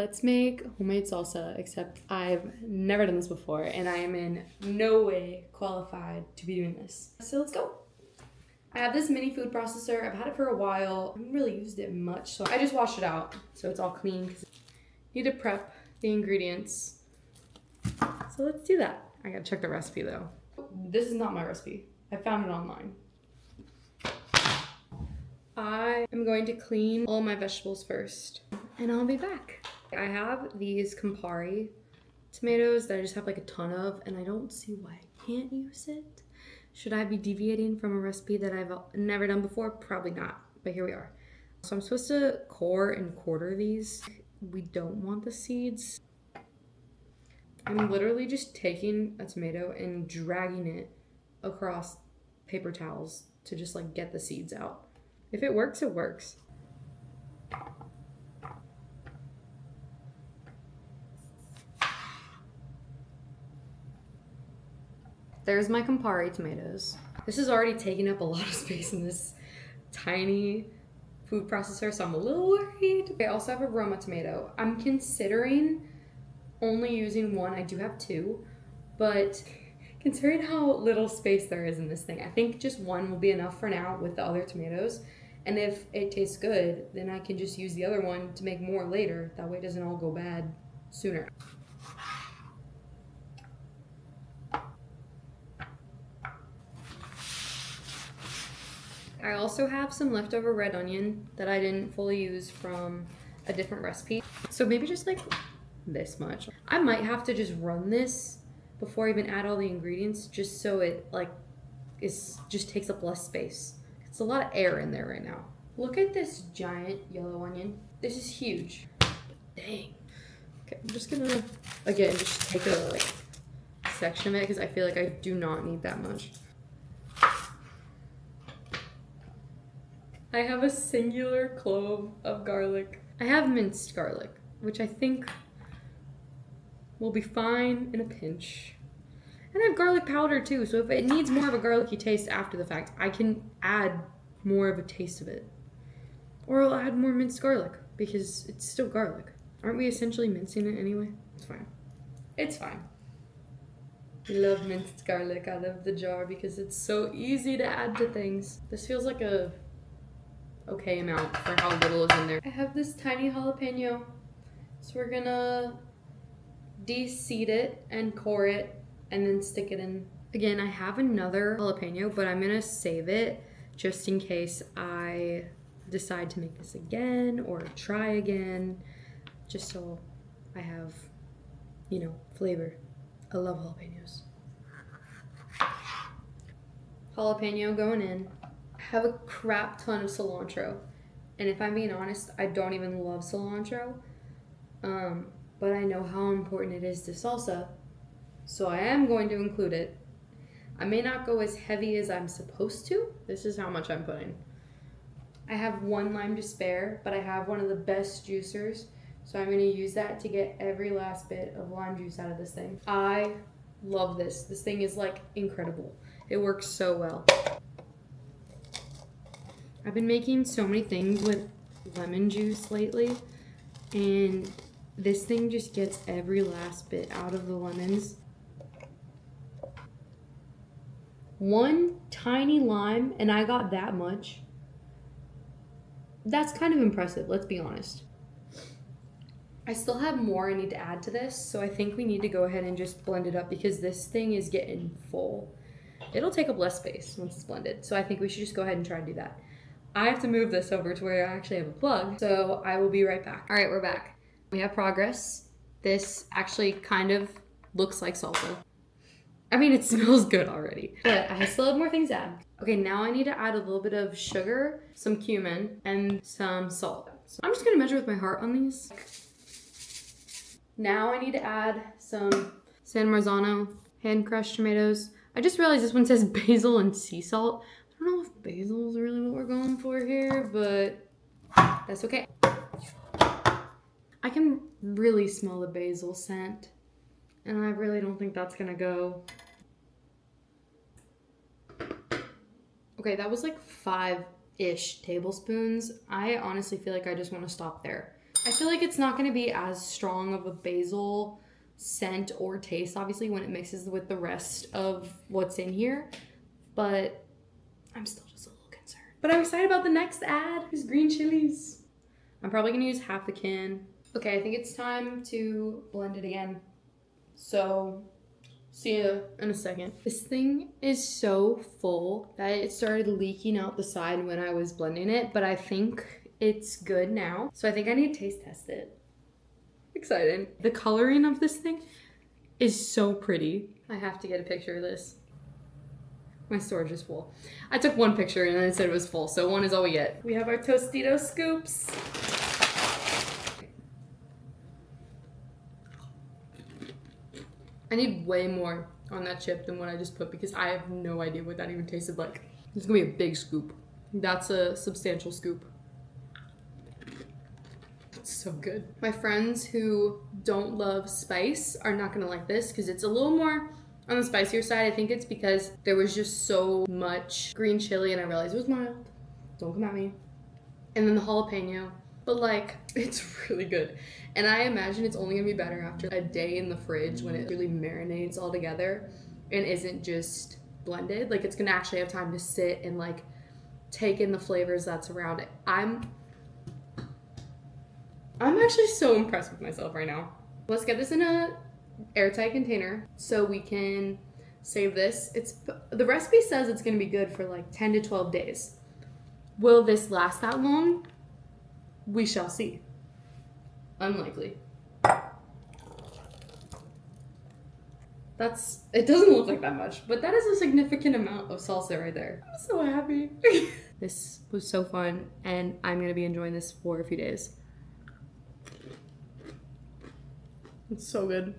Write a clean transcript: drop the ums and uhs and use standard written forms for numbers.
Let's make homemade salsa, except I've never done this before and I am in no way qualified to be doing this. So let's go. I have this mini food processor. I've had it for a while. I haven't really used it much, so I just washed it out so it's all clean. Need to prep the ingredients. So let's do that. I gotta check the recipe though. This is not my recipe. I found it online. I am going to clean all my vegetables first and I'll be back. I have these Campari tomatoes that I just have like a ton of and I don't see why I can't use it. Should I be deviating from a recipe that I've never done before? Probably not, but here we are. So I'm supposed to core and quarter these. We don't want the seeds. I'm literally just taking a tomato and dragging it across paper towels to just like get the seeds out. If it works, it works. There's my Campari tomatoes. This is already taking up a lot of space in this tiny food processor, so I'm a little worried. I also have a Roma tomato. I'm considering only using one. I do have two, but considering how little space there is in this thing, I think just one will be enough for now with the other tomatoes. And if it tastes good, then I can just use the other one to make more later. That way it doesn't all go bad sooner. I also have some leftover red onion that I didn't fully use from a different recipe. So maybe just like this much. I might have to just run this before I even add all the ingredients just so it like just takes up less space. It's a lot of air in there right now. Look at this giant yellow onion. This is huge. Dang. Okay, I'm just gonna, again, just take a like section of it because I feel like I do not need that much. I have a singular clove of garlic. I have minced garlic, which I think will be fine in a pinch. And I have garlic powder too, so if it needs more of a garlicky taste after the fact, I can add more of a taste of it. Or I'll add more minced garlic, because it's still garlic. Aren't we essentially mincing it anyway? It's fine. It's fine. I love minced garlic out of the jar because it's so easy to add to things. This feels like a okay amount for how little is in there. I have this tiny jalapeno, so we're gonna de-seed it and core it and then stick it in. Again, I have another jalapeno, but I'm gonna save it just in case I decide to make this again or try again, just so I have, you know, flavor. I love jalapenos. Jalapeno going in. I have a crap ton of cilantro, and if I'm being honest, I don't even love cilantro, but I know how important it is to salsa, so I am going to include it. I may not go as heavy as I'm supposed to. This is how much I'm putting. I have one lime to spare, but I have one of the best juicers, so I'm going to use that to get every last bit of lime juice out of this thing. I love this. This thing is like incredible. It works so well. I've been making so many things with lemon juice lately, and this thing just gets every last bit out of the lemons. One tiny lime, and I got that much. That's kind of impressive, let's be honest. I still have more I need to add to this, so I think we need to go ahead and just blend it up because this thing is getting full. It'll take up less space once it's blended, so I think we should just go ahead and try and do that. I have to move this over to where I actually have a plug, so I will be right back. All right, we're back. We have progress. This actually kind of looks like salsa. I mean, it smells good already, but I still have more things to add. Okay, now I need to add a little bit of sugar, some cumin, and some salt. So I'm just gonna measure with my heart on these. Now I need to add some San Marzano hand-crushed tomatoes. I just realized this one says basil and sea salt. I don't know if basil is really what we're going for here, but that's okay. I can really smell the basil scent, and I really don't think that's gonna go. Okay, that was like 5-ish tablespoons. I honestly feel like I just want to stop there I feel like it's not gonna be as strong of a basil scent or taste, obviously, when it mixes with the rest of what's in here, but I'm still just a little concerned. But I'm excited about the next ad, is green chilies. I'm probably gonna use half a can. Okay, I think it's time to blend it again. So, see you in a second. This thing is so full that it started leaking out the side when I was blending it, but I think it's good now. So I think I need to taste test it. Exciting. The coloring of this thing is so pretty. I have to get a picture of this. My storage is full. I took one picture and then it said it was full, so one is all we get. We have our Tostito scoops. I need way more on that chip than what I just put because I have no idea what that even tasted like. This is gonna be a big scoop. That's a substantial scoop. It's so good. My friends who don't love spice are not gonna like this because it's a little more on the spicier side. I think it's because there was just so much green chili and I realized it was mild. Don't come at me. And then the jalapeno. But like, it's really good. And I imagine it's only gonna be better after a day in the fridge when it really marinates all together and isn't just blended. Like it's gonna actually have time to sit and like take in the flavors that's around it. I'm actually so impressed with myself right now. Let's get this in a airtight container so we can save this. The recipe says it's gonna be good for like 10 to 12 days. Will this last that long? We shall see. Unlikely. It doesn't look like that much, but that is a significant amount of salsa right there. I'm so happy. This was so fun, and I'm gonna be enjoying this for a few days. It's so good.